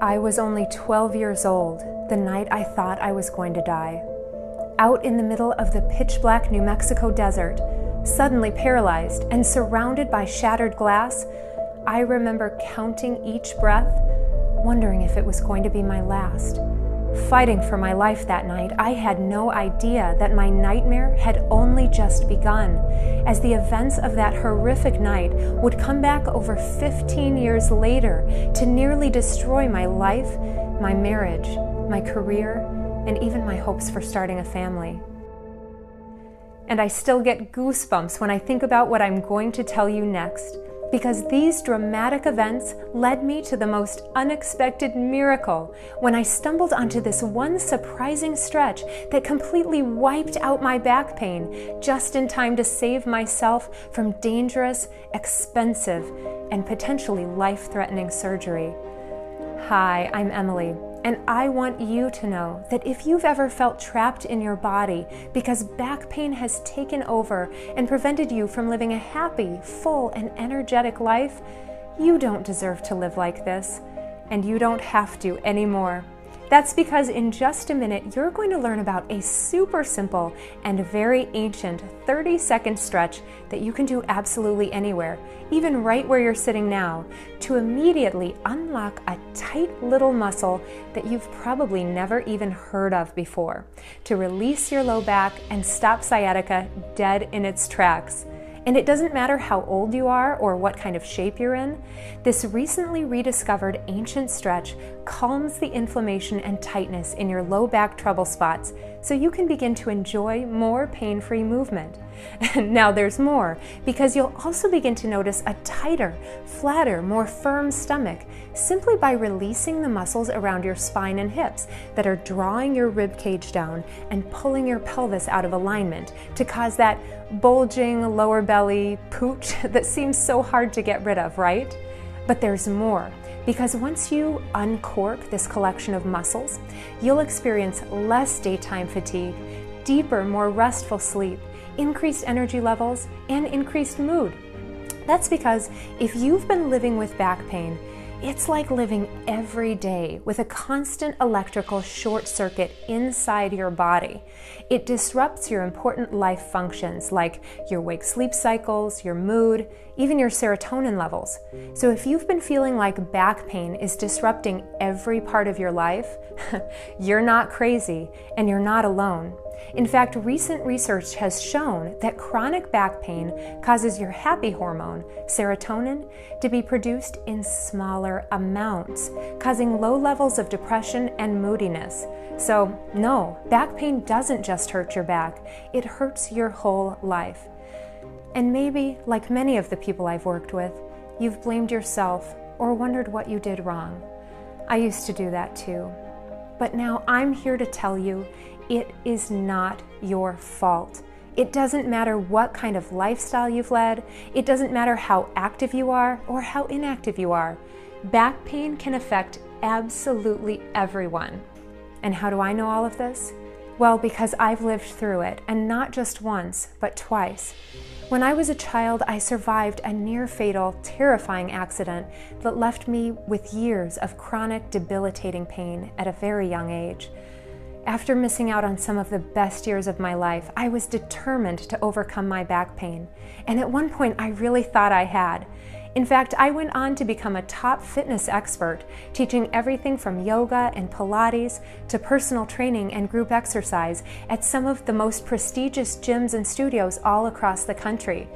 I was only 12 years old the night I thought I was going to die. Out in the middle of the pitch-black New Mexico desert, suddenly paralyzed and surrounded by shattered glass, I remember counting each breath, wondering if it was going to be my last. Fighting for my life that night, I had no idea that my nightmare had only just begun, as the events of that horrific night would come back over 15 years later to nearly destroy my life, my marriage, my career, and even my hopes for starting a family. And I still get goosebumps when I think about what I'm going to tell you next, because these dramatic events led me to the most unexpected miracle when I stumbled onto this one surprising stretch that completely wiped out my back pain just in time to save myself from dangerous, expensive, and potentially life-threatening surgery. Hi, I'm Emily, and I want you to know that if you've ever felt trapped in your body because back pain has taken over and prevented you from living a happy, full, and energetic life, you don't deserve to live like this, and you don't have to anymore. That's because in just a minute, you're going to learn about a super simple and very ancient 30-second stretch that you can do absolutely anywhere, even right where you're sitting now, to immediately unlock a tight little muscle that you've probably never even heard of before, to release your low back and stop sciatica dead in its tracks. And it doesn't matter how old you are or what kind of shape you're in, this recently rediscovered ancient stretch calms the inflammation and tightness in your low back trouble spots so you can begin to enjoy more pain-free movement. Now there's more, because you'll also begin to notice a tighter, flatter, more firm stomach simply by releasing the muscles around your spine and hips that are drawing your rib cage down and pulling your pelvis out of alignment to cause that bulging lower belly pooch that seems so hard to get rid of, right? But there's more, because once you uncork this collection of muscles, you'll experience less daytime fatigue, deeper, more restful sleep, increased energy levels, and increased mood. That's because if you've been living with back pain, it's like living every day with a constant electrical short circuit inside your body. It disrupts your important life functions like your wake-sleep cycles, your mood, even your serotonin levels. So if you've been feeling like back pain is disrupting every part of your life, you're not crazy and you're not alone. In fact, recent research has shown that chronic back pain causes your happy hormone, serotonin, to be produced in smaller amounts, causing low levels of depression and moodiness. So, no, back pain doesn't just hurt your back, it hurts your whole life. And maybe, like many of the people I've worked with, you've blamed yourself or wondered what you did wrong. I used to do that too. But now I'm here to tell you, it is not your fault. It doesn't matter what kind of lifestyle you've led. It doesn't matter how active you are or how inactive you are. Back pain can affect absolutely everyone. And how do I know all of this? Well, because I've lived through it, and not just once, but twice. When I was a child, I survived a near-fatal, terrifying accident that left me with years of chronic, debilitating pain at a very young age. After missing out on some of the best years of my life, I was determined to overcome my back pain. And at one point, I really thought I had. In fact, I went on to become a top fitness expert, teaching everything from yoga and Pilates to personal training and group exercise at some of the most prestigious gyms and studios all across the country.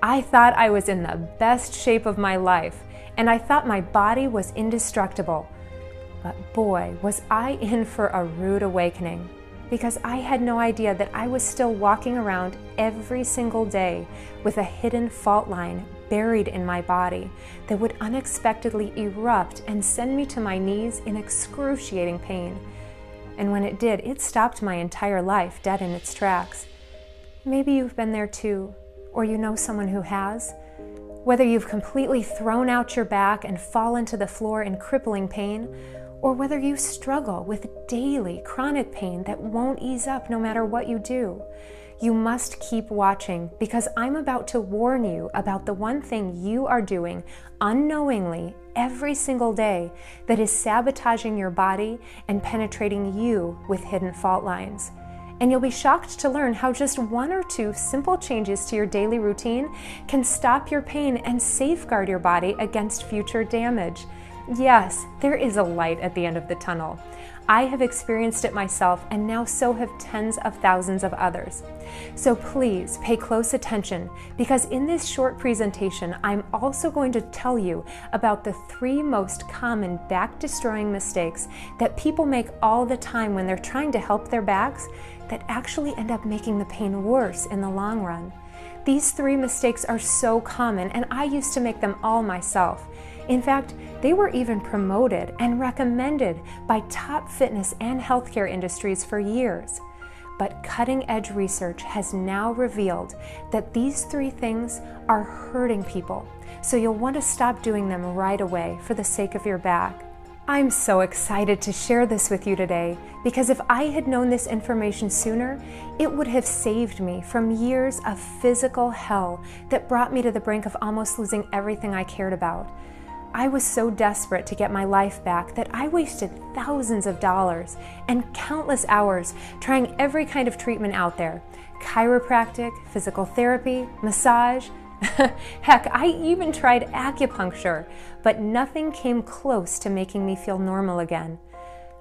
I thought I was in the best shape of my life, and I thought my body was indestructible. But boy, was I in for a rude awakening, because I had no idea that I was still walking around every single day with a hidden fault line buried in my body that would unexpectedly erupt and send me to my knees in excruciating pain. And when it did, it stopped my entire life dead in its tracks. Maybe you've been there too, or you know someone who has. Whether you've completely thrown out your back and fallen to the floor in crippling pain, or whether you struggle with daily chronic pain that won't ease up no matter what you do, You must keep watching because I'm about to warn you about the one thing you are doing unknowingly every single day that is sabotaging your body and penetrating you with hidden fault lines. And you'll be shocked to learn how just 1 or 2 simple changes to your daily routine can stop your pain and safeguard your body against future damage. Yes, there is a light at the end of the tunnel. I have experienced it myself, and now so have tens of thousands of others. So please pay close attention, because in this short presentation, I'm also going to tell you about the 3 most common back-destroying mistakes that people make all the time when they're trying to help their backs that actually end up making the pain worse in the long run. These 3 mistakes are so common, and I used to make them all myself. In fact, they were even promoted and recommended by top fitness and healthcare industries for years. But cutting-edge research has now revealed that these 3 things are hurting people, so you'll want to stop doing them right away for the sake of your back. I'm so excited to share this with you today because if I had known this information sooner, it would have saved me from years of physical hell that brought me to the brink of almost losing everything I cared about. I was so desperate to get my life back that I wasted thousands of dollars and countless hours trying every kind of treatment out there. Chiropractic, physical therapy, massage. Heck, I even tried acupuncture, but nothing came close to making me feel normal again.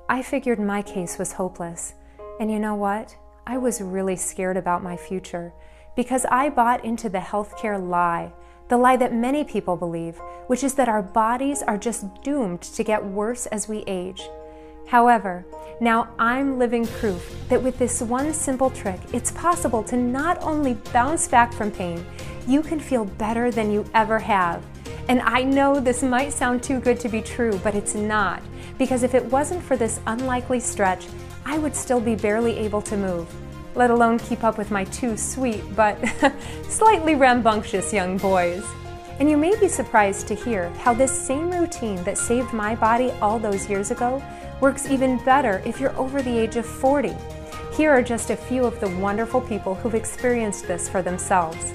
I figured my case was hopeless. And you know what? I was really scared about my future because I bought into the healthcare lie. The lie that many people believe, which is that our bodies are just doomed to get worse as we age. However, now I'm living proof that with this one simple trick, it's possible to not only bounce back from pain, you can feel better than you ever have. And I know this might sound too good to be true, but it's not, because if it wasn't for this unlikely stretch, I would still be barely able to move, let alone keep up with my 2 sweet but slightly rambunctious young boys. And you may be surprised to hear how this same routine that saved my body all those years ago works even better if you're over the age of 40. Here are just a few of the wonderful people who've experienced this for themselves.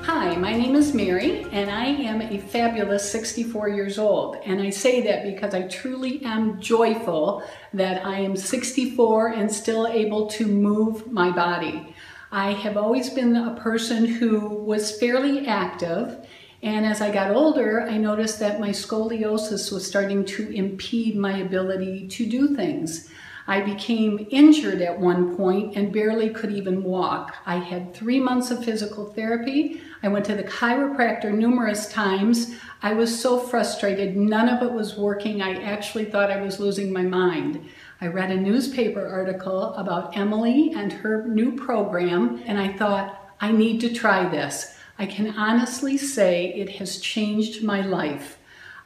Hi, my name is Mary, and I am a fabulous 64 years old. And I say that because I truly am joyful that I am 64 and still able to move my body. I have always been a person who was fairly active, and as I got older, I noticed that my scoliosis was starting to impede my ability to do things. I became injured at one point and barely could even walk. I had 3 months of physical therapy. I went to the chiropractor numerous times. I was so frustrated. None of it was working. I actually thought I was losing my mind. I read a newspaper article about Emily and her new program, and I thought, I need to try this. I can honestly say it has changed my life.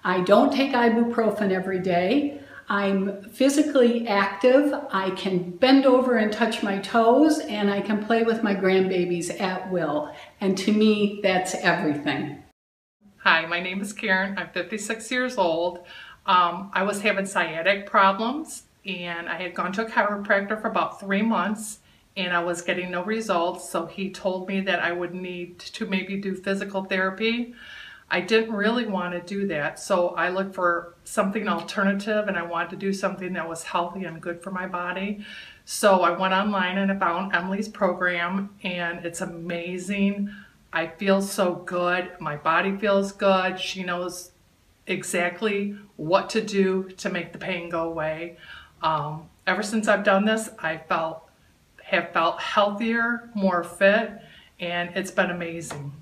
I don't take ibuprofen every day. I'm physically active, I can bend over and touch my toes, and I can play with my grandbabies at will. And to me, that's everything. Hi, my name is Karen. I'm 56 years old. I was having sciatic problems, and I had gone to a chiropractor for about 3 months, and I was getting no results, so he told me that I would need to maybe do physical therapy. I didn't really want to do that, so I looked for something alternative, and I wanted to do something that was healthy and good for my body. So I went online and I found Emily's program, and it's amazing. I feel so good. My body feels good. She knows exactly what to do to make the pain go away. Ever since I've done this, I have felt healthier, more fit, and it's been amazing.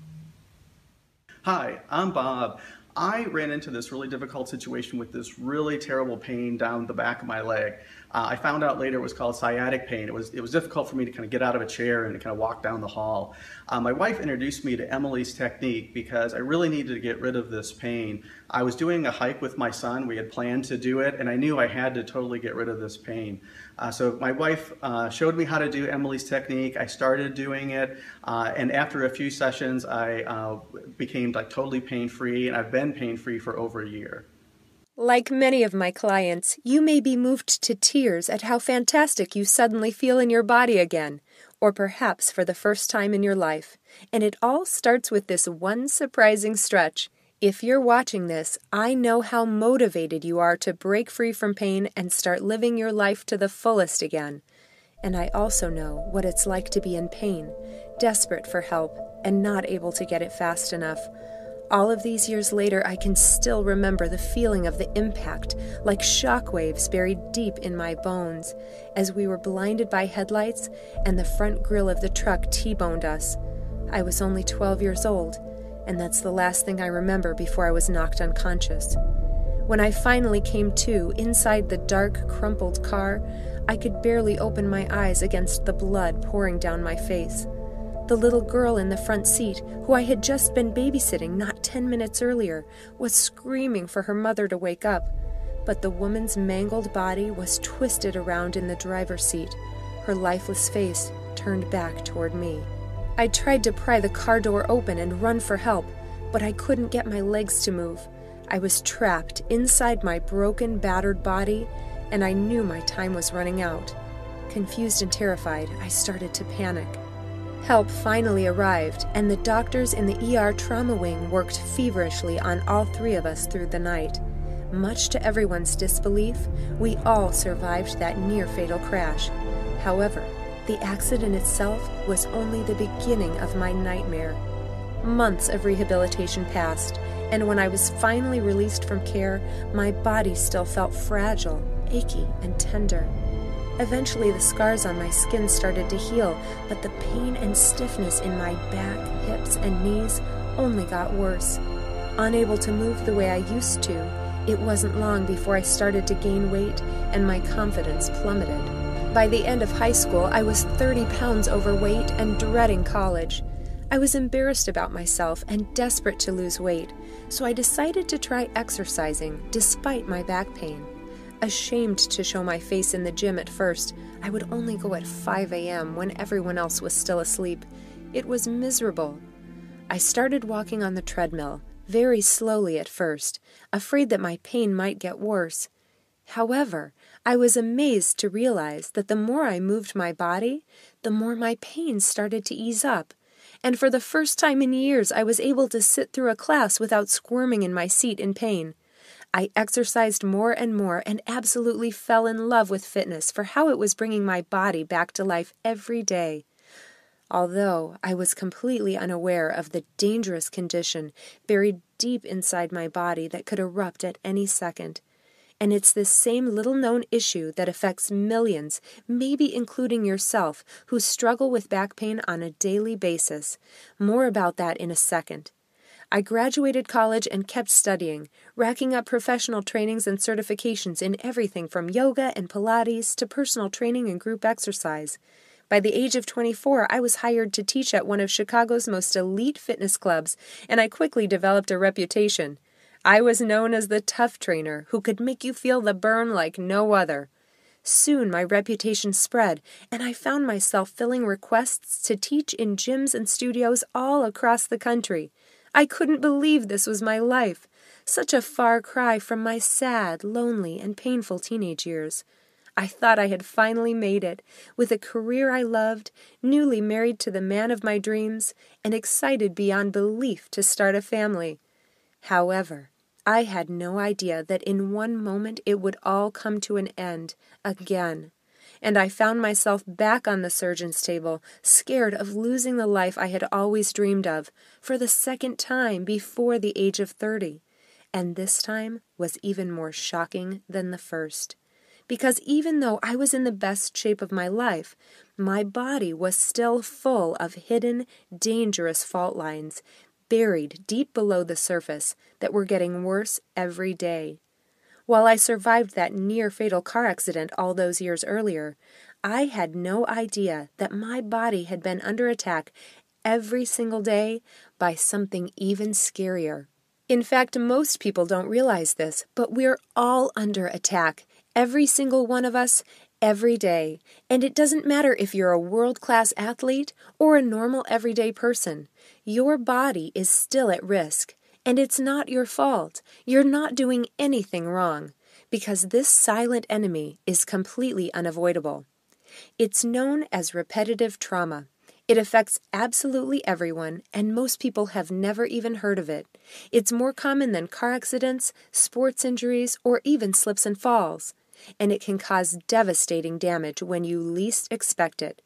Hi, I'm Bob. I ran into this really difficult situation with this really terrible pain down the back of my leg. I found out later it was called sciatic pain. It was difficult for me to kind of get out of a chair and to kind of walk down the hall. My wife introduced me to Emily's technique because I really needed to get rid of this pain. I was doing a hike with my son. We had planned to do it, and I knew I had to totally get rid of this pain. So my wife showed me how to do Emily's technique. I started doing it, and after a few sessions, I became like totally pain-free, and I've been pain-free for over a year. Like many of my clients, you may be moved to tears at how fantastic you suddenly feel in your body again. or perhaps for the first time in your life. And it all starts with this one surprising stretch. If you're watching this, I know how motivated you are to break free from pain and start living your life to the fullest again. And I also know what it's like to be in pain, desperate for help, and not able to get it fast enough. All of these years later, I can still remember the feeling of the impact, like shockwaves buried deep in my bones, as we were blinded by headlights and the front grille of the truck T-boned us. I was only 12 years old, and that's the last thing I remember before I was knocked unconscious. When I finally came to, inside the dark, crumpled car, I could barely open my eyes against the blood pouring down my face. The little girl in the front seat, who I had just been babysitting not 10 minutes earlier, was screaming for her mother to wake up, but the woman's mangled body was twisted around in the driver's seat, her lifeless face turned back toward me. I tried to pry the car door open and run for help, but I couldn't get my legs to move. I was trapped inside my broken, battered body, and I knew my time was running out. Confused and terrified, I started to panic. Help finally arrived, and the doctors in the ER trauma wing worked feverishly on all three of us through the night. Much to everyone's disbelief, we all survived that near-fatal crash. However, the accident itself was only the beginning of my nightmare. Months of rehabilitation passed, and when I was finally released from care, my body still felt fragile, achy, and tender. Eventually, the scars on my skin started to heal, but the pain and stiffness in my back, hips, and knees only got worse. Unable to move the way I used to, it wasn't long before I started to gain weight and my confidence plummeted. By the end of high school, I was 30 pounds overweight and dreading college. I was embarrassed about myself and desperate to lose weight, so I decided to try exercising despite my back pain. Ashamed to show my face in the gym at first, I would only go at 5 a.m. when everyone else was still asleep. It was miserable. I started walking on the treadmill, very slowly at first, afraid that my pain might get worse. However, I was amazed to realize that the more I moved my body, the more my pain started to ease up. And for the first time in years, I was able to sit through a class without squirming in my seat in pain. I exercised more and more and absolutely fell in love with fitness for how it was bringing my body back to life every day. Although I was completely unaware of the dangerous condition buried deep inside my body that could erupt at any second. And it's this same little-known issue that affects millions, maybe including yourself, who struggle with back pain on a daily basis. More about that in a second. I graduated college and kept studying, racking up professional trainings and certifications in everything from yoga and Pilates to personal training and group exercise. By the age of 24, I was hired to teach at one of Chicago's most elite fitness clubs, and I quickly developed a reputation. I was known as the tough trainer who could make you feel the burn like no other. Soon my reputation spread, and I found myself filling requests to teach in gyms and studios all across the country. I couldn't believe this was my life. Such a far cry from my sad, lonely, and painful teenage years. I thought I had finally made it, with a career I loved, newly married to the man of my dreams, and excited beyond belief to start a family. However, I had no idea that in one moment it would all come to an end, again. And I found myself back on the surgeon's table, scared of losing the life I had always dreamed of, for the second time before the age of 30. And this time was even more shocking than the first. Because even though I was in the best shape of my life, my body was still full of hidden, dangerous fault lines, buried deep below the surface, that were getting worse every day. While I survived that near-fatal car accident all those years earlier, I had no idea that my body had been under attack every single day by something even scarier. In fact, most people don't realize this, but we're all under attack, every single one of us, every day. And it doesn't matter if you're a world-class athlete or a normal everyday person. Your body is still at risk. And it's not your fault. You're not doing anything wrong, because this silent enemy is completely unavoidable. It's known as repetitive trauma. It affects absolutely everyone, and most people have never even heard of it. It's more common than car accidents, sports injuries, or even slips and falls. And it can cause devastating damage when you least expect it,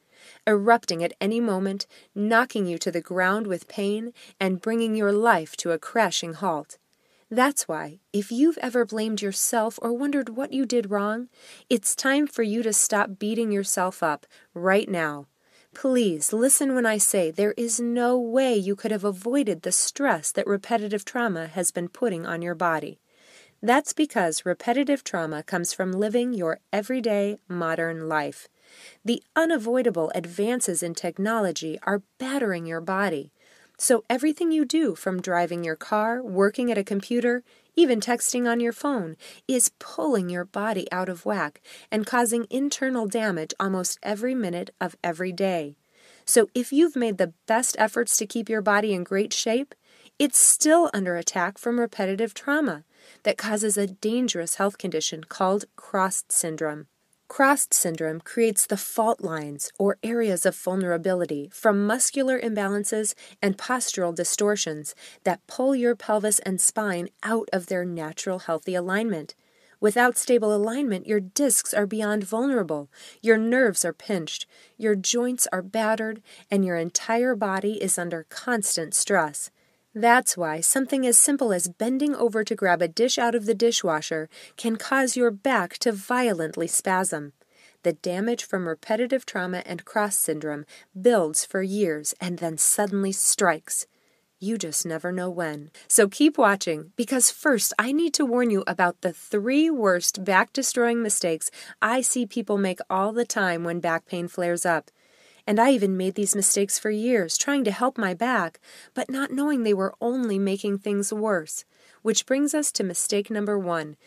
erupting at any moment, knocking you to the ground with pain, and bringing your life to a crashing halt. That's why, if you've ever blamed yourself or wondered what you did wrong, it's time for you to stop beating yourself up right now. Please listen when I say there is no way you could have avoided the stress that repetitive trauma has been putting on your body. That's because repetitive trauma comes from living your everyday modern life. The unavoidable advances in technology are battering your body. So everything you do, from driving your car, working at a computer, even texting on your phone, is pulling your body out of whack and causing internal damage almost every minute of every day. So if you've made the best efforts to keep your body in great shape, it's still under attack from repetitive trauma that causes a dangerous health condition called CROST syndrome. CROST syndrome creates the fault lines, or areas of vulnerability, from muscular imbalances and postural distortions that pull your pelvis and spine out of their natural healthy alignment. Without stable alignment, your discs are beyond vulnerable, your nerves are pinched, your joints are battered, and your entire body is under constant stress. That's why something as simple as bending over to grab a dish out of the dishwasher can cause your back to violently spasm. The damage from repetitive trauma and CROST syndrome builds for years and then suddenly strikes. You just never know when. So keep watching, because first I need to warn you about the 3 worst back-destroying mistakes I see people make all the time when back pain flares up. And I even made these mistakes for years, trying to help my back, but not knowing they were only making things worse. Which brings us to mistake number 1,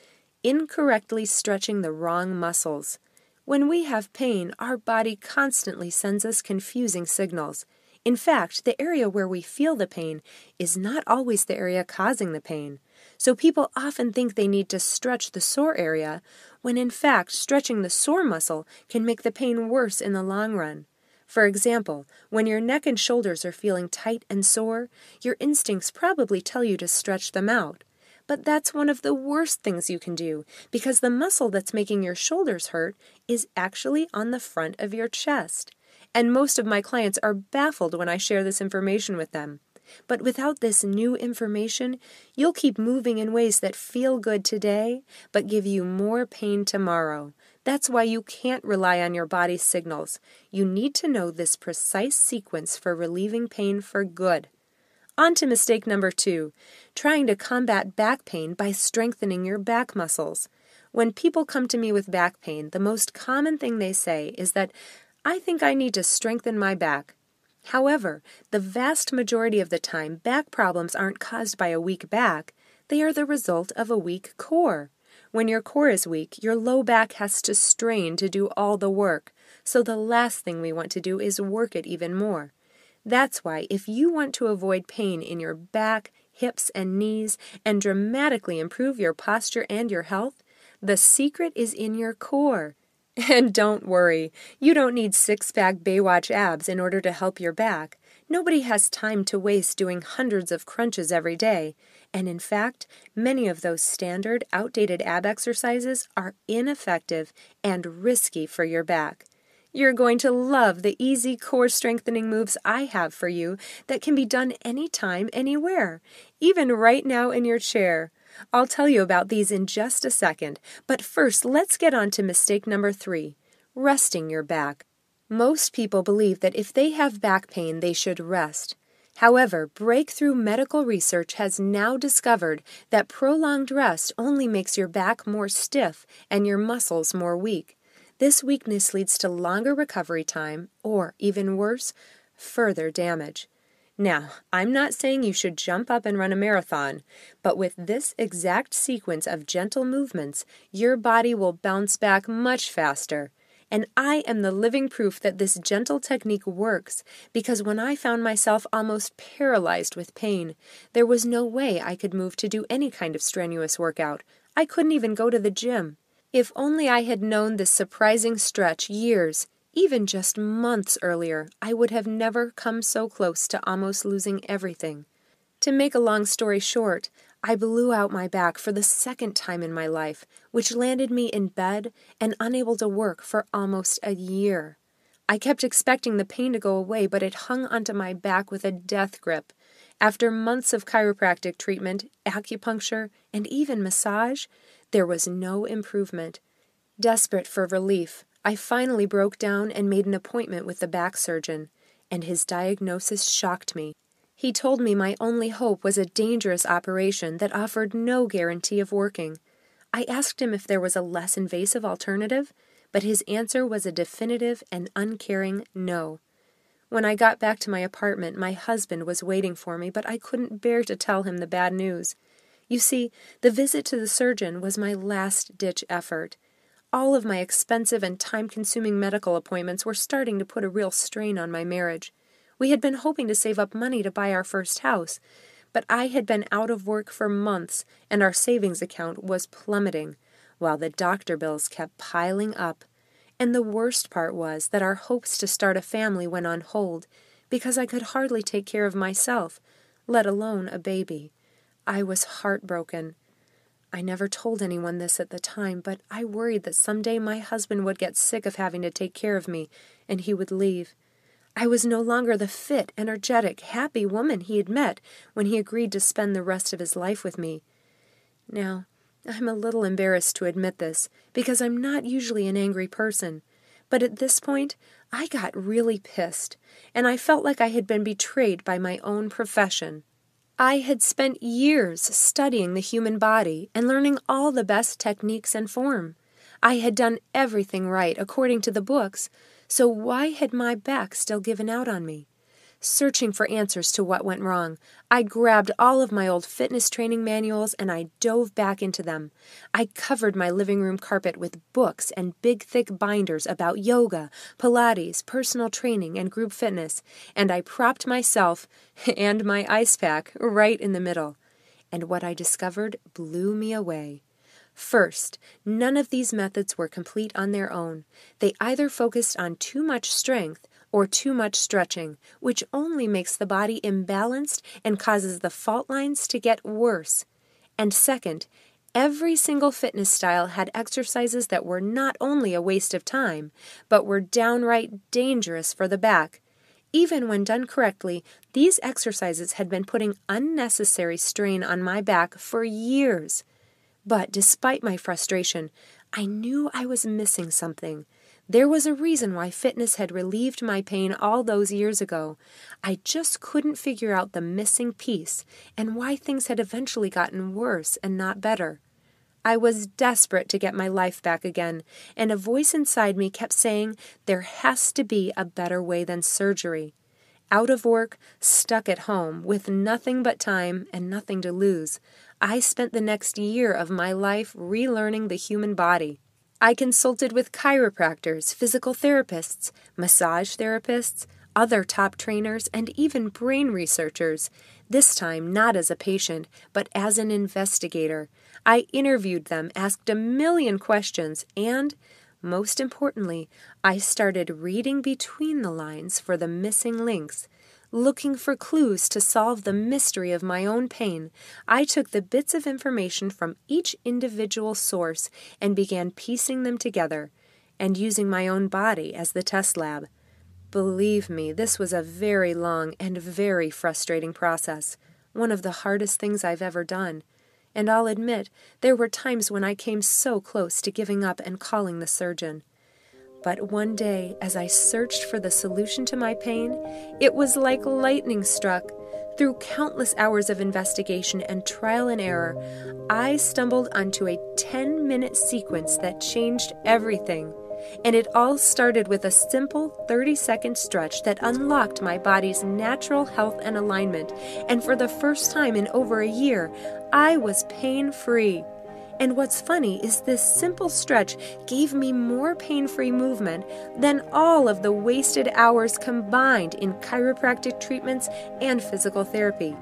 incorrectly stretching the wrong muscles. When we have pain, our body constantly sends us confusing signals. In fact, the area where we feel the pain is not always the area causing the pain. So people often think they need to stretch the sore area, when in fact stretching the sore muscle can make the pain worse in the long run. For example, when your neck and shoulders are feeling tight and sore, your instincts probably tell you to stretch them out. But that's one of the worst things you can do, because the muscle that's making your shoulders hurt is actually on the front of your chest. And most of my clients are baffled when I share this information with them. But without this new information, you'll keep moving in ways that feel good today, but give you more pain tomorrow. That's why you can't rely on your body's signals. You need to know this precise sequence for relieving pain for good. On to mistake number 2, trying to combat back pain by strengthening your back muscles. When people come to me with back pain, the most common thing they say is that, "I think I need to strengthen my back." However, the vast majority of the time, back problems aren't caused by a weak back. They are the result of a weak core. When your core is weak, your low back has to strain to do all the work. So the last thing we want to do is work it even more. That's why if you want to avoid pain in your back, hips, and knees, and dramatically improve your posture and your health, the secret is in your core. And don't worry, you don't need six-pack Baywatch abs in order to help your back. Nobody has time to waste doing hundreds of crunches every day. And in fact, many of those standard, outdated ab exercises are ineffective and risky for your back. You're going to love the easy core strengthening moves I have for you that can be done anytime, anywhere, even right now in your chair. I'll tell you about these in just a second, but first let's get on to mistake number 3, resting your back. Most people believe that if they have back pain, they should rest. However, breakthrough medical research has now discovered that prolonged rest only makes your back more stiff and your muscles more weak. This weakness leads to longer recovery time, or, even worse, further damage. Now, I'm not saying you should jump up and run a marathon, but with this exact sequence of gentle movements, your body will bounce back much faster. And I am the living proof that this gentle technique works, because when I found myself almost paralyzed with pain, there was no way I could move to do any kind of strenuous workout. I couldn't even go to the gym. If only I had known this surprising stretch years, Even just months earlier, I would have never come so close to almost losing everything. To make a long story short, I blew out my back for the second time in my life, which landed me in bed and unable to work for almost a year. I kept expecting the pain to go away, but it hung onto my back with a death grip. After months of chiropractic treatment, acupuncture, and even massage, there was no improvement. Desperate for relief, I finally broke down and made an appointment with the back surgeon, and his diagnosis shocked me. He told me my only hope was a dangerous operation that offered no guarantee of working. I asked him if there was a less invasive alternative, but his answer was a definitive and uncaring no. When I got back to my apartment, my husband was waiting for me, but I couldn't bear to tell him the bad news. You see, the visit to the surgeon was my last-ditch effort. All of my expensive and time-consuming medical appointments were starting to put a real strain on my marriage. We had been hoping to save up money to buy our first house, but I had been out of work for months, and our savings account was plummeting, while the doctor bills kept piling up. And the worst part was that our hopes to start a family went on hold, because I could hardly take care of myself, let alone a baby. I was heartbroken. I never told anyone this at the time, but I worried that someday my husband would get sick of having to take care of me, and he would leave. I was no longer the fit, energetic, happy woman he had met when he agreed to spend the rest of his life with me. Now, I'm a little embarrassed to admit this, because I'm not usually an angry person, but at this point, I got really pissed, and I felt like I had been betrayed by my own profession. I had spent years studying the human body and learning all the best techniques and form. I had done everything right according to the books, so why had my back still given out on me? Searching for answers to what went wrong, I grabbed all of my old fitness training manuals and I dove back into them. I covered my living room carpet with books and big thick binders about yoga, Pilates, personal training, and group fitness, and I propped myself and my ice pack right in the middle. And what I discovered blew me away. First, none of these methods were complete on their own. They either focused on too much strength or too much stretching, which only makes the body imbalanced and causes the fault lines to get worse. And second, every single fitness style had exercises that were not only a waste of time, but were downright dangerous for the back. Even when done correctly, these exercises had been putting unnecessary strain on my back for years. But despite my frustration, I knew I was missing something. There was a reason why fitness had relieved my pain all those years ago. I just couldn't figure out the missing piece and why things had eventually gotten worse and not better. I was desperate to get my life back again, and a voice inside me kept saying there has to be a better way than surgery. Out of work, stuck at home, with nothing but time and nothing to lose, I spent the next year of my life relearning the human body. I consulted with chiropractors, physical therapists, massage therapists, other top trainers, and even brain researchers, this time not as a patient, but as an investigator. I interviewed them, asked a million questions, and, most importantly, I started reading between the lines for the missing links. Looking for clues to solve the mystery of my own pain, I took the bits of information from each individual source and began piecing them together, and using my own body as the test lab. Believe me, this was a very long and very frustrating process, one of the hardest things I've ever done. And I'll admit, there were times when I came so close to giving up and calling the surgeon. But one day, as I searched for the solution to my pain, it was like lightning struck. Through countless hours of investigation and trial and error, I stumbled onto a 10-minute sequence that changed everything. And it all started with a simple 30-second stretch that unlocked my body's natural health and alignment. And for the first time in over a year, I was pain-free. And what's funny is this simple stretch gave me more pain-free movement than all of the wasted hours combined in chiropractic treatments and physical therapy.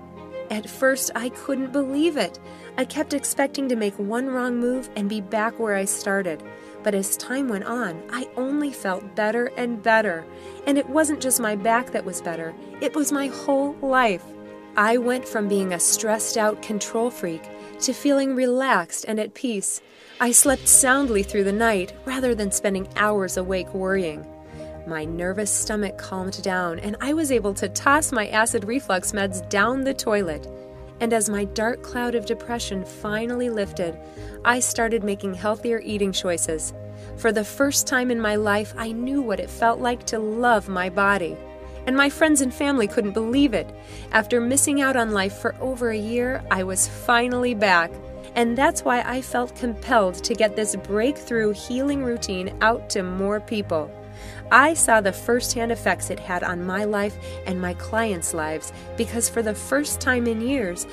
At first, I couldn't believe it. I kept expecting to make one wrong move and be back where I started. But as time went on, I only felt better and better. And it wasn't just my back that was better, it was my whole life. I went from being a stressed out control freak to feeling relaxed and at peace. I slept soundly through the night rather than spending hours awake worrying. My nervous stomach calmed down, and I was able to toss my acid reflux meds down the toilet. And as my dark cloud of depression finally lifted, I started making healthier eating choices. For the first time in my life, I knew what it felt like to love my body. And my friends and family couldn't believe it. After missing out on life for over a year, I was finally back. And that's why I felt compelled to get this breakthrough healing routine out to more people. I saw the firsthand effects it had on my life and my clients' lives because for the first time in years,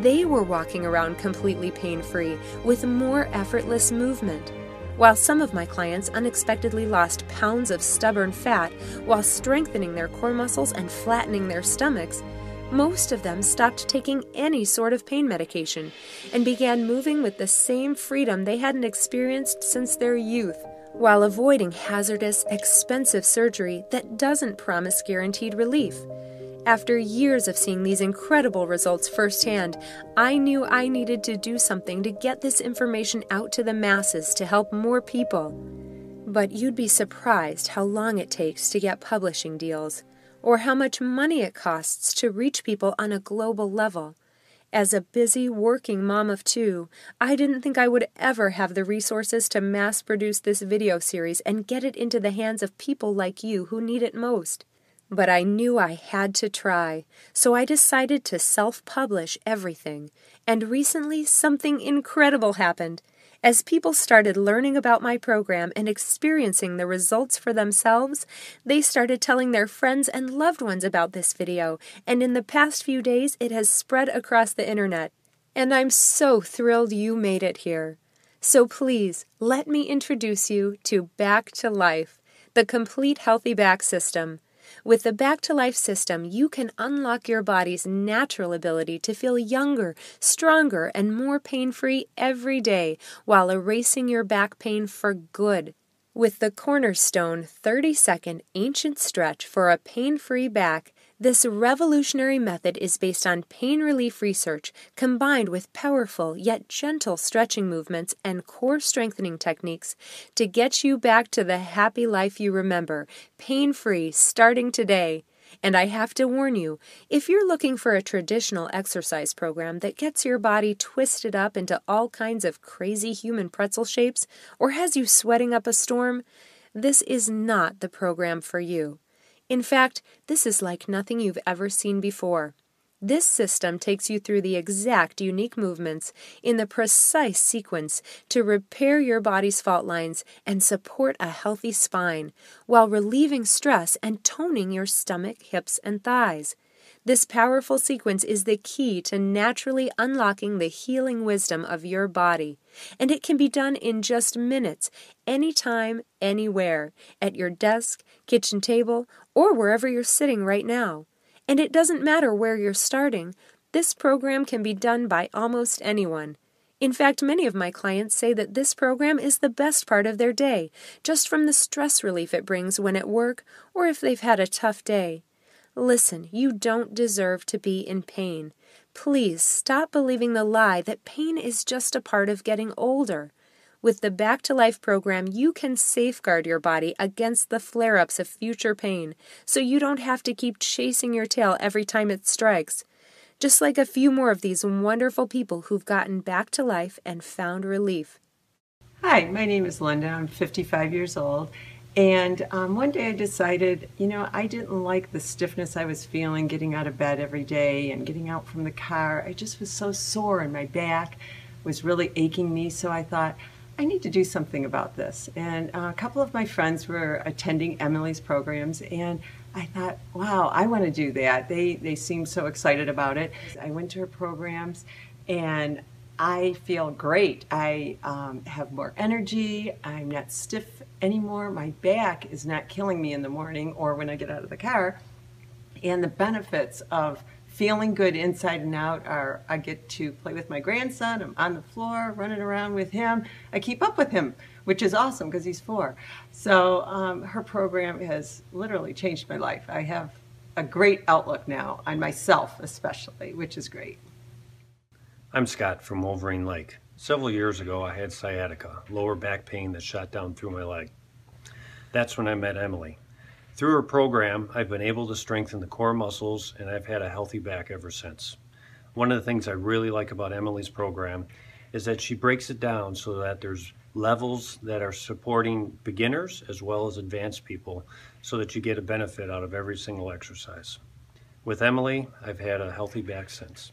they were walking around completely pain-free with more effortless movement. While some of my clients unexpectedly lost pounds of stubborn fat while strengthening their core muscles and flattening their stomachs, most of them stopped taking any sort of pain medication and began moving with the same freedom they hadn't experienced since their youth, while avoiding hazardous, expensive surgery that doesn't promise guaranteed relief. After years of seeing these incredible results firsthand, I knew I needed to do something to get this information out to the masses to help more people. But you'd be surprised how long it takes to get publishing deals, or how much money it costs to reach people on a global level. As a busy, working mom of two, I didn't think I would ever have the resources to mass-produce this video series and get it into the hands of people like you who need it most. But I knew I had to try, so I decided to self-publish everything. And recently, something incredible happened. As people started learning about my program and experiencing the results for themselves, they started telling their friends and loved ones about this video, and in the past few days, it has spread across the internet. And I'm so thrilled you made it here. So please, let me introduce you to Back to Life, the complete healthy back system. With the Back to Life system, you can unlock your body's natural ability to feel younger, stronger, and more pain-free every day while erasing your back pain for good. With the cornerstone 30-second ancient stretch for a pain-free back, this revolutionary method is based on pain relief research combined with powerful yet gentle stretching movements and core strengthening techniques to get you back to the happy life you remember, pain-free, starting today. And I have to warn you, if you're looking for a traditional exercise program that gets your body twisted up into all kinds of crazy human pretzel shapes or has you sweating up a storm, this is not the program for you. In fact, this is like nothing you've ever seen before. This system takes you through the exact unique movements in the precise sequence to repair your body's fault lines and support a healthy spine, while relieving stress and toning your stomach, hips, and thighs. This powerful sequence is the key to naturally unlocking the healing wisdom of your body, and it can be done in just minutes, anytime, anywhere, at your desk, kitchen table, or wherever you're sitting right now. And it doesn't matter where you're starting. This program can be done by almost anyone. In fact, many of my clients say that this program is the best part of their day, just from the stress relief it brings when at work or if they've had a tough day. Listen, you don't deserve to be in pain. Please stop believing the lie that pain is just a part of getting older. With the Back to Life program, you can safeguard your body against the flare-ups of future pain, so you don't have to keep chasing your tail every time it strikes. Just like a few more of these wonderful people who've gotten back to life and found relief. Hi, my name is Linda. I'm 55 years old. And one day I decided, I didn't like the stiffness I was feeling getting out of bed every day and getting out from the car. I just was so sore and my back was really aching me. So I thought, I need to do something about this. And a couple of my friends were attending Emily's programs, and I thought, wow, I want to do that. They seemed so excited about it. I went to her programs, and I feel great. I have more energy. I'm not stiff anymore. My back is not killing me in the morning or when I get out of the car. And the benefits of feeling good inside and out are, I get to play with my grandson. I'm on the floor running around with him. I keep up with him which is awesome because he's 4. So her program has literally changed my life. I have a great outlook now on myself especially, which is great. I'm Scott from Wolverine Lake. Several years ago I had sciatica, lower back pain that shot down through my leg. That's when I met Emily. Through her program, I've been able to strengthen the core muscles, and I've had a healthy back ever since. One of the things I really like about Emily's program is that she breaks it down so that there's levels that are supporting beginners as well as advanced people so that you get a benefit out of every single exercise. With Emily, I've had a healthy back since.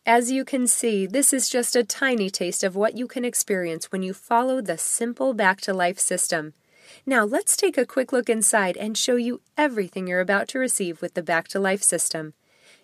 As you can see, this is just a tiny taste of what you can experience when you follow the simple Back to Life system. Now let's take a quick look inside and show you everything you're about to receive with the Back to Life system.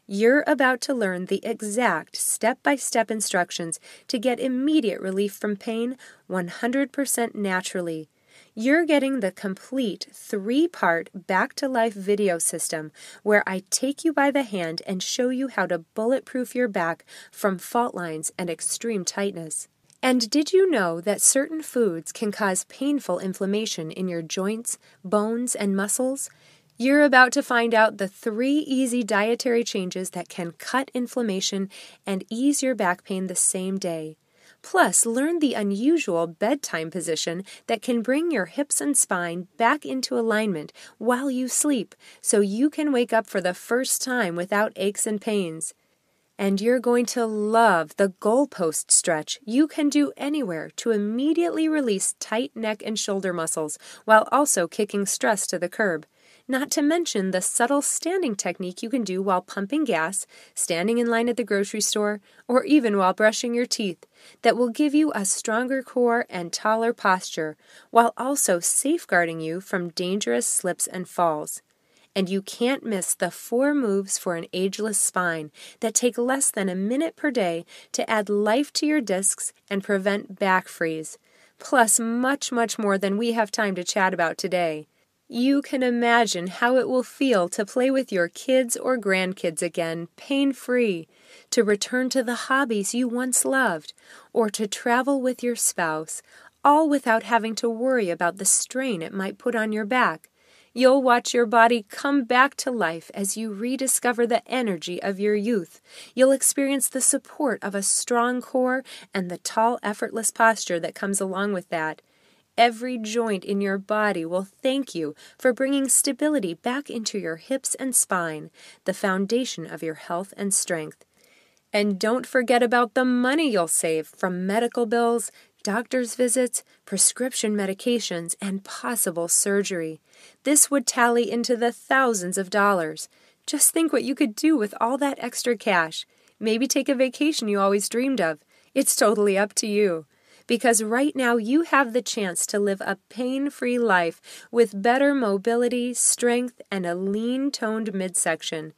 You're about to learn the exact step-by-step instructions to get immediate relief from pain 100% naturally. You're getting the complete 3-part Back to Life video system where I take you by the hand and show you how to bulletproof your back from fault lines and extreme tightness. And did you know that certain foods can cause painful inflammation in your joints, bones, and muscles? You're about to find out the 3 easy dietary changes that can cut inflammation and ease your back pain the same day. Plus, learn the unusual bedtime position that can bring your hips and spine back into alignment while you sleep so you can wake up for the first time without aches and pains. And you're going to love the goalpost stretch you can do anywhere to immediately release tight neck and shoulder muscles while also kicking stress to the curb. Not to mention the subtle standing technique you can do while pumping gas, standing in line at the grocery store, or even while brushing your teeth that will give you a stronger core and taller posture while also safeguarding you from dangerous slips and falls. And you can't miss the 4 moves for an ageless spine that take less than a minute per day to add life to your discs and prevent back freeze. Plus much, much more than we have time to chat about today. You can imagine how it will feel to play with your kids or grandkids again, pain-free, to return to the hobbies you once loved, or to travel with your spouse, all without having to worry about the strain it might put on your back. You'll watch your body come back to life as you rediscover the energy of your youth. You'll experience the support of a strong core and the tall, effortless posture that comes along with that. Every joint in your body will thank you for bringing stability back into your hips and spine, the foundation of your health and strength. And don't forget about the money you'll save from medical bills, doctor's visits, prescription medications, and possible surgery. This would tally into the thousands of dollars. Just think what you could do with all that extra cash. Maybe take a vacation you always dreamed of. It's totally up to you. Because right now you have the chance to live a pain-free life with better mobility, strength, and a lean-toned midsection.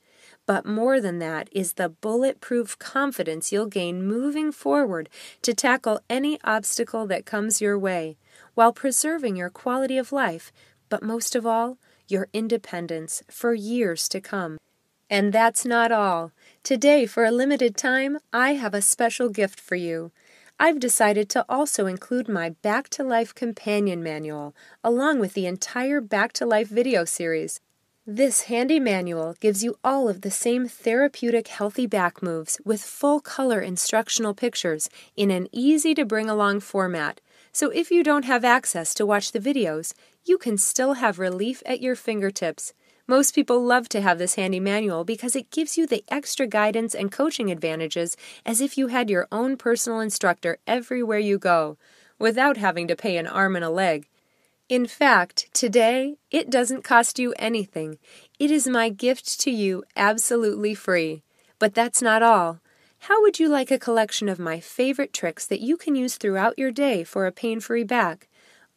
But more than that is the bulletproof confidence you'll gain moving forward to tackle any obstacle that comes your way, while preserving your quality of life, but most of all, your independence for years to come. And that's not all. Today, for a limited time, I have a special gift for you. I've decided to also include my Back to Life companion manual, along with the entire Back to Life video series. This handy manual gives you all of the same therapeutic healthy back moves with full color instructional pictures in an easy-to-bring-along format. So if you don't have access to watch the videos, you can still have relief at your fingertips. Most people love to have this handy manual because it gives you the extra guidance and coaching advantages as if you had your own personal instructor everywhere you go, without having to pay an arm and a leg. In fact, today, it doesn't cost you anything. It is my gift to you absolutely free. But that's not all. How would you like a collection of my favorite tricks that you can use throughout your day for a pain-free back?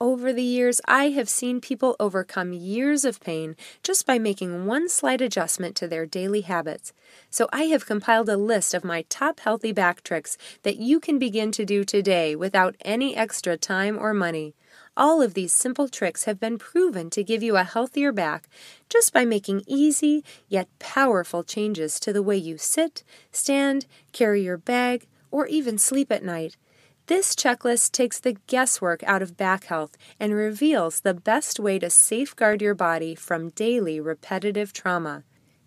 Over the years, I have seen people overcome years of pain just by making one slight adjustment to their daily habits. So I have compiled a list of my top healthy back tricks that you can begin to do today without any extra time or money. All of these simple tricks have been proven to give you a healthier back just by making easy yet powerful changes to the way you sit, stand, carry your bag, or even sleep at night. This checklist takes the guesswork out of back health and reveals the best way to safeguard your body from daily repetitive trauma.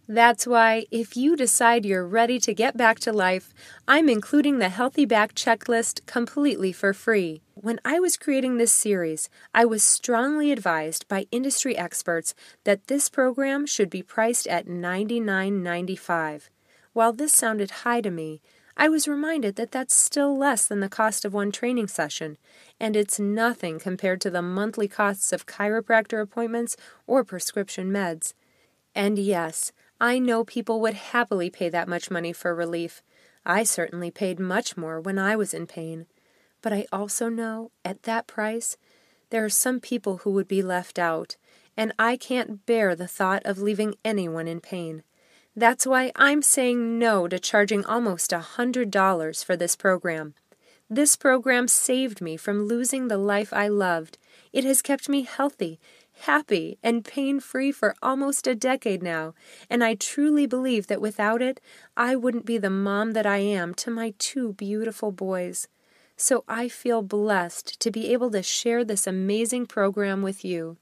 That's why, if you decide you're ready to get back to life, I'm including the Healthy Back Checklist completely for free. When I was creating this series, I was strongly advised by industry experts that this program should be priced at $99.95. While this sounded high to me, I was reminded that that's still less than the cost of one training session, and it's nothing compared to the monthly costs of chiropractor appointments or prescription meds. And yes, I know people would happily pay that much money for relief. I certainly paid much more when I was in pain. But I also know, at that price, there are some people who would be left out, and I can't bear the thought of leaving anyone in pain. That's why I'm saying no to charging almost $100 for this program. This program saved me from losing the life I loved. It has kept me healthy, happy, and pain-free for almost a decade now, and I truly believe that without it, I wouldn't be the mom that I am to my 2 beautiful boys. So I feel blessed to be able to share this amazing program with you.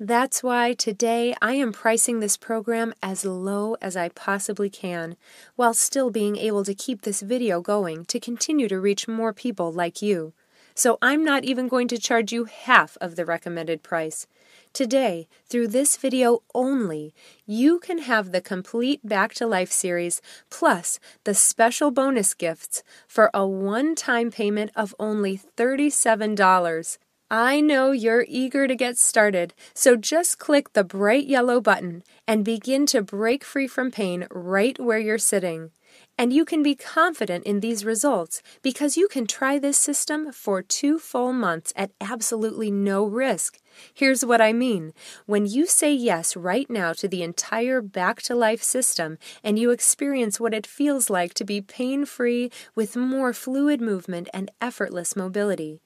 That's why today I am pricing this program as low as I possibly can, while still being able to keep this video going to continue to reach more people like you. So I'm not even going to charge you half of the recommended price. Today, through this video only, you can have the complete Back to Life series plus the special bonus gifts for a one-time payment of only $37. I know you're eager to get started, so just click the bright yellow button and begin to break free from pain right where you're sitting. And you can be confident in these results because you can try this system for 2 full months at absolutely no risk. Here's what I mean. When you say yes right now to the entire Back to Life system and you experience what it feels like to be pain-free with more fluid movement and effortless mobility.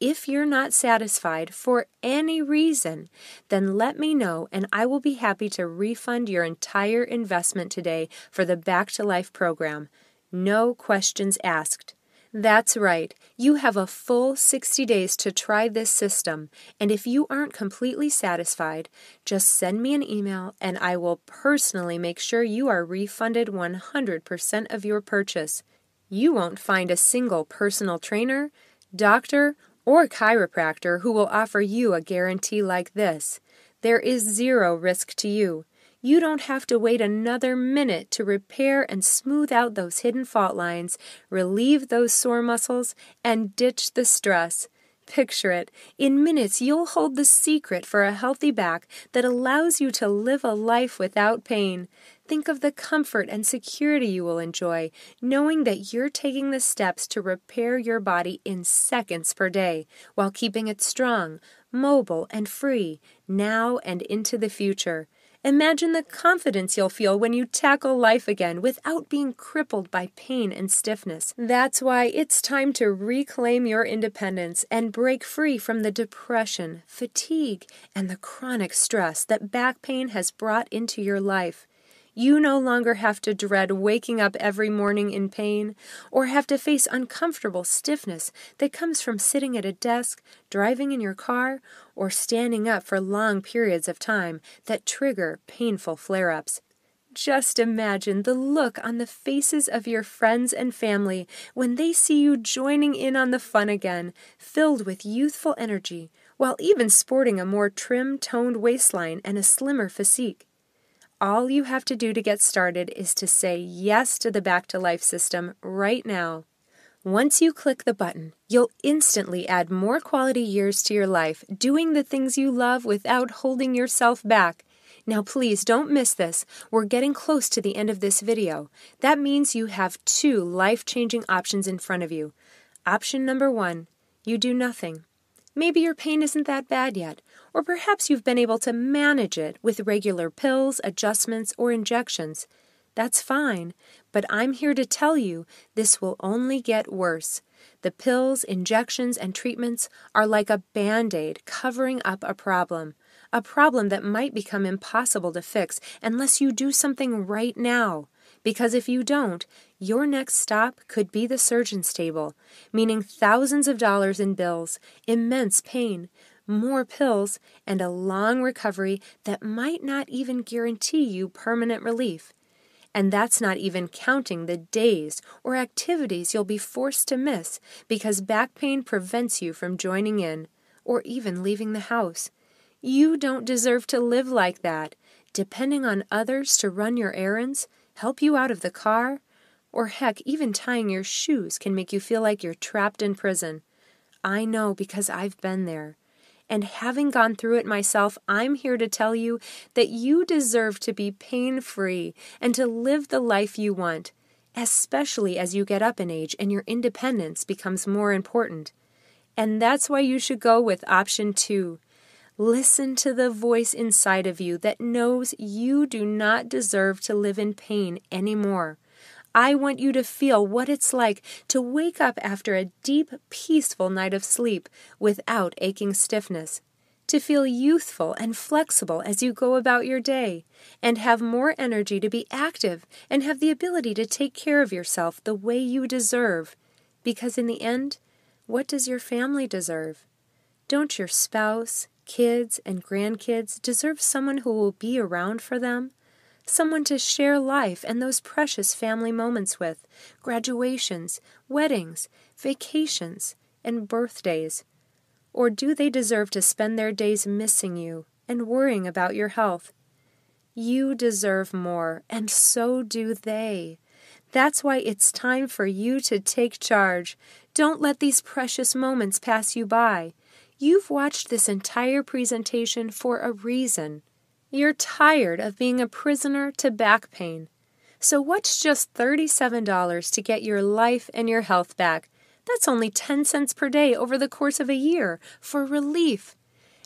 If you're not satisfied for any reason, then let me know and I will be happy to refund your entire investment today for the Back to Life program. No questions asked. That's right, you have a full 60 days to try this system, and if you aren't completely satisfied, just send me an email and I will personally make sure you are refunded 100% of your purchase. You won't find a single personal trainer, doctor, or chiropractor who will offer you a guarantee like this. There is 0 risk to you. You don't have to wait another minute to repair and smooth out those hidden fault lines, relieve those sore muscles, and ditch the stress. Picture it. In minutes, you'll hold the secret for a healthy back that allows you to live a life without pain. Think of the comfort and security you will enjoy, knowing that you're taking the steps to repair your body in seconds per day, while keeping it strong, mobile, and free, now and into the future. Imagine the confidence you'll feel when you tackle life again without being crippled by pain and stiffness. That's why it's time to reclaim your independence and break free from the depression, fatigue, and the chronic stress that back pain has brought into your life. You no longer have to dread waking up every morning in pain or have to face uncomfortable stiffness that comes from sitting at a desk, driving in your car, or standing up for long periods of time that trigger painful flare-ups. Just imagine the look on the faces of your friends and family when they see you joining in on the fun again, filled with youthful energy, while even sporting a more trim-toned waistline and a slimmer physique. All you have to do to get started is to say yes to the Back to Life system right now. Once you click the button, you'll instantly add more quality years to your life, doing the things you love without holding yourself back. Now please don't miss this. We're getting close to the end of this video. That means you have 2 life-changing options in front of you. Option number 1, you do nothing. Maybe your pain isn't that bad yet, or perhaps you've been able to manage it with regular pills, adjustments, or injections. That's fine, but I'm here to tell you this will only get worse. The pills, injections, and treatments are like a Band-Aid covering up a problem that might become impossible to fix unless you do something right now. because if you don't, your next stop could be the surgeon's table, meaning thousands of dollars in bills, immense pain, more pills, and a long recovery that might not even guarantee you permanent relief. And that's not even counting the days or activities you'll be forced to miss because back pain prevents you from joining in or even leaving the house. You don't deserve to live like that, depending on others to run your errands, help you out of the car, or heck, even tying your shoes can make you feel like you're trapped in prison. I know because I've been there. And having gone through it myself, I'm here to tell you that you deserve to be pain-free and to live the life you want, especially as you get up in age and your independence becomes more important. And that's why you should go with option 2. Listen to the voice inside of you that knows you do not deserve to live in pain anymore. I want you to feel what it's like to wake up after a deep, peaceful night of sleep without aching stiffness, to feel youthful and flexible as you go about your day, and have more energy to be active and have the ability to take care of yourself the way you deserve. Because in the end, what does your family deserve? Don't your spouse, kids, and grandkids deserve someone who will be around for them? Someone to share life and those precious family moments with, graduations, weddings, vacations, and birthdays? Or do they deserve to spend their days missing you and worrying about your health? You deserve more, and so do they. That's why it's time for you to take charge. Don't let these precious moments pass you by. You've watched this entire presentation for a reason. You're tired of being a prisoner to back pain. So what's just $37 to get your life and your health back? That's only 10 cents per day over the course of a year for relief.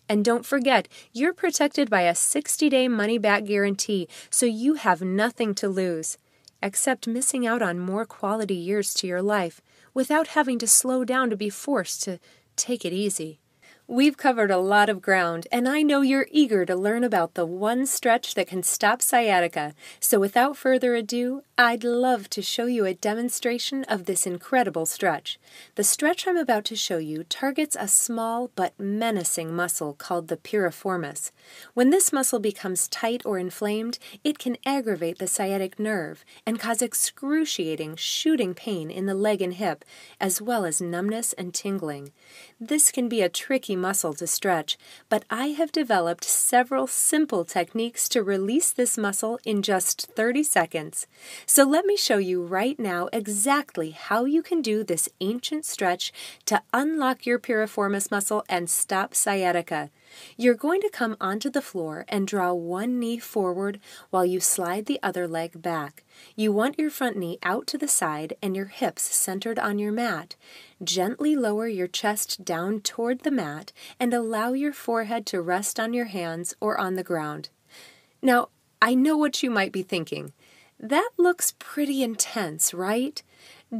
And don't forget, you're protected by a 60-day money-back guarantee, so you have nothing to lose, except missing out on more quality years to your life without having to slow down to be forced to take it easy. We've covered a lot of ground, and I know you're eager to learn about the one stretch that can stop sciatica. So without further ado, I'd love to show you a demonstration of this incredible stretch. The stretch I'm about to show you targets a small but menacing muscle called the piriformis. When this muscle becomes tight or inflamed, it can aggravate the sciatic nerve and cause excruciating shooting pain in the leg and hip, as well as numbness and tingling. This can be a tricky muscle to stretch, but I have developed several simple techniques to release this muscle in just 30 seconds. So let me show you right now exactly how you can do this ancient stretch to unlock your piriformis muscle and stop sciatica. You're going to come onto the floor and draw one knee forward while you slide the other leg back. You want your front knee out to the side and your hips centered on your mat. Gently lower your chest down toward the mat and allow your forehead to rest on your hands or on the ground. Now, I know what you might be thinking. That looks pretty intense, right?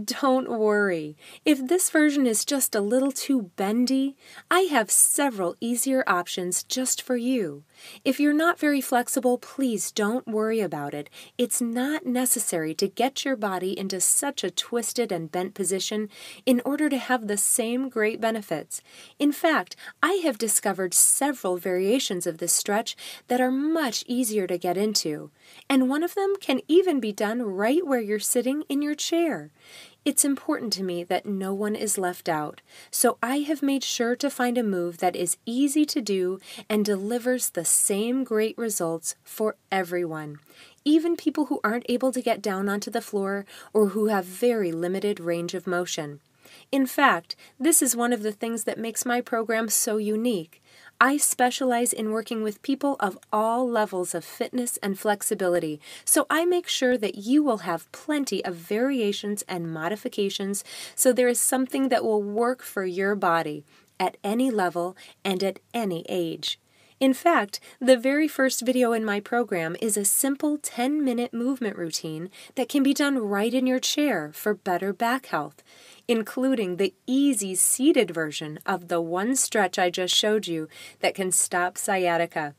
Don't worry. If this version is just a little too bendy, I have several easier options just for you. If you're not very flexible, please don't worry about it. It's not necessary to get your body into such a twisted and bent position in order to have the same great benefits. In fact, I have discovered several variations of this stretch that are much easier to get into, and one of them can even be done right where you're sitting in your chair. It's important to me that no one is left out, so I have made sure to find a move that is easy to do and delivers the same great results for everyone, even people who aren't able to get down onto the floor or who have very limited range of motion. In fact, this is one of the things that makes my program so unique. I specialize in working with people of all levels of fitness and flexibility, so I make sure that you will have plenty of variations and modifications so there is something that will work for your body at any level and at any age. In fact, the very first video in my program is a simple 10-minute movement routine that can be done right in your chair for better back health, including the easy seated version of the one stretch I just showed you that can stop sciatica.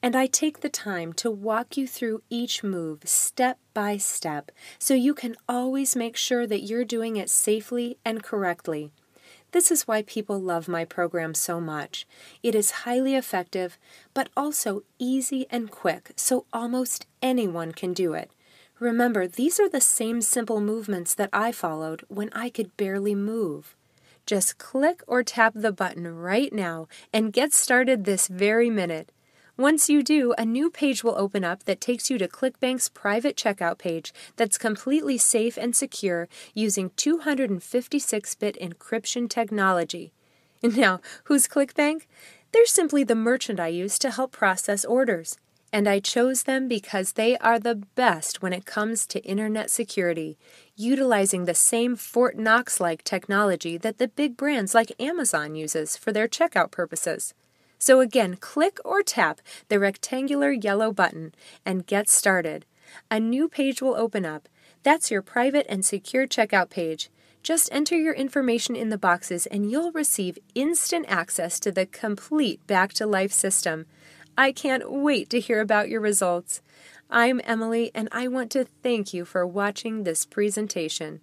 And I take the time to walk you through each move step by step so you can always make sure that you're doing it safely and correctly. This is why people love my program so much. It is highly effective, but also easy and quick, so almost anyone can do it. Remember, these are the same simple movements that I followed when I could barely move. Just click or tap the button right now and get started this very minute. Once you do, a new page will open up that takes you to CLICKBANK's private checkout page that's completely safe and secure using 256-bit encryption technology. Now, who's CLICKBANK? They're simply the merchant I use to help process orders. And I chose them because they are the best when it comes to internet security, utilizing the same Fort Knox-like technology that the big brands like Amazon uses for their checkout purposes. So again, click or tap the rectangular yellow button and get started. A new page will open up. That's your private and secure checkout page. Just enter your information in the boxes and you'll receive instant access to the complete Back to Life system. I can't wait to hear about your results. I'm Emily, and I want to thank you for watching this presentation.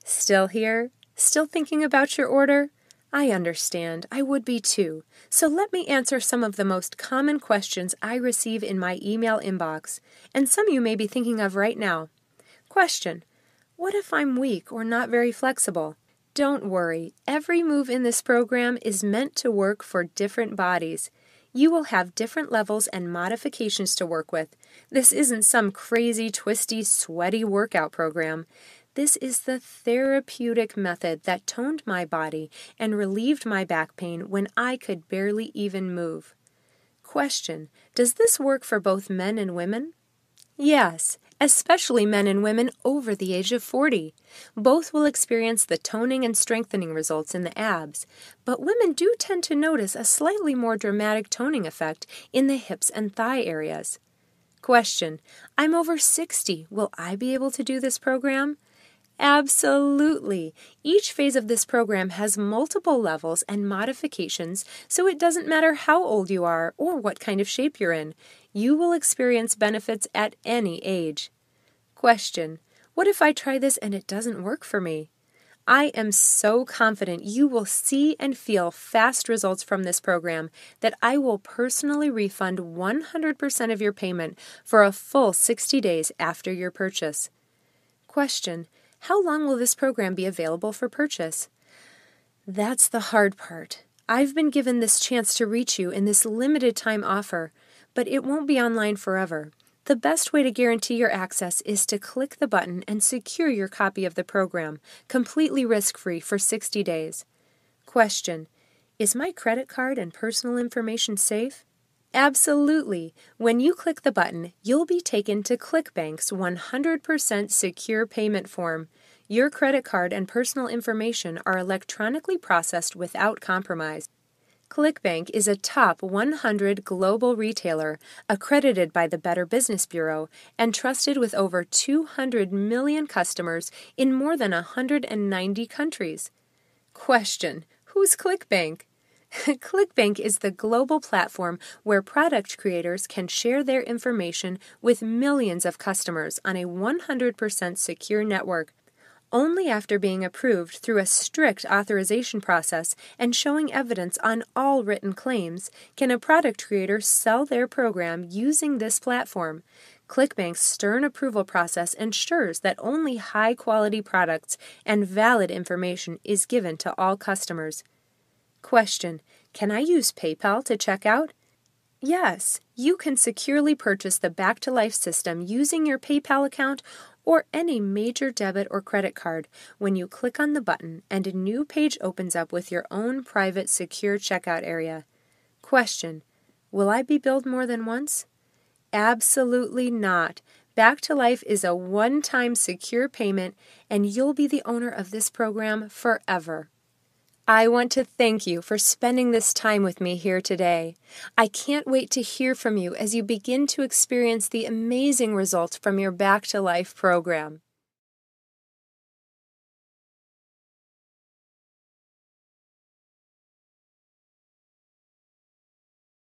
Still here? Still thinking about your order? I understand. I would be too. So let me answer some of the most common questions I receive in my email inbox, and some you may be thinking of right now. Question: what if I'm weak or not very flexible? Don't worry. Every move in this program is meant to work for different bodies. You will have different levels and modifications to work with. This isn't some crazy, twisty, sweaty workout program. This is the therapeutic method that toned my body and relieved my back pain when I could barely even move. Question: does this work for both men and women? Yes, especially men and women over the age of 40. Both will experience the toning and strengthening results in the abs, but women do tend to notice a slightly more dramatic toning effect in the hips and thigh areas. Question: I'm over 60. Will I be able to do this program? Absolutely. Each phase of this program has multiple levels and modifications, so it doesn't matter how old you are or what kind of shape you're in. You will experience benefits at any age. Question: what if I try this and it doesn't work for me? I am so confident you will see and feel fast results from this program that I will personally refund 100% of your payment for a full 60 days after your purchase. Question: how long will this program be available for purchase? That's the hard part. I've been given this chance to reach you in this limited time offer, but it won't be online forever. The best way to guarantee your access is to click the button and secure your copy of the program, completely risk-free for 60 days. Question: is my credit card and personal information safe? Absolutely. When you click the button, you'll be taken to CLICKBANK's 100% secure payment form. Your credit card and personal information are electronically processed without compromise. CLICKBANK is a top 100 global retailer accredited by the Better Business Bureau and trusted with over 200 million customers in more than 190 countries. Question: who's CLICKBANK? CLICKBANK is the global platform where product creators can share their information with millions of customers on a 100% secure network. Only after being approved through a strict authorization process and showing evidence on all written claims can a product creator sell their program using this platform. CLICKBANK's stern approval process ensures that only high-quality products and valid information is given to all customers. Question: can I use PayPal to check out? Yes, you can securely purchase the Back to Life system using your PayPal account or any major debit or credit card when you click on the button and a new page opens up with your own private secure checkout area. Question: will I be billed more than once? Absolutely not. Back to Life is a one-time secure payment and you'll be the owner of this program forever. I want to thank you for spending this time with me here today. I can't wait to hear from you as you begin to experience the amazing results from your Back to Life program.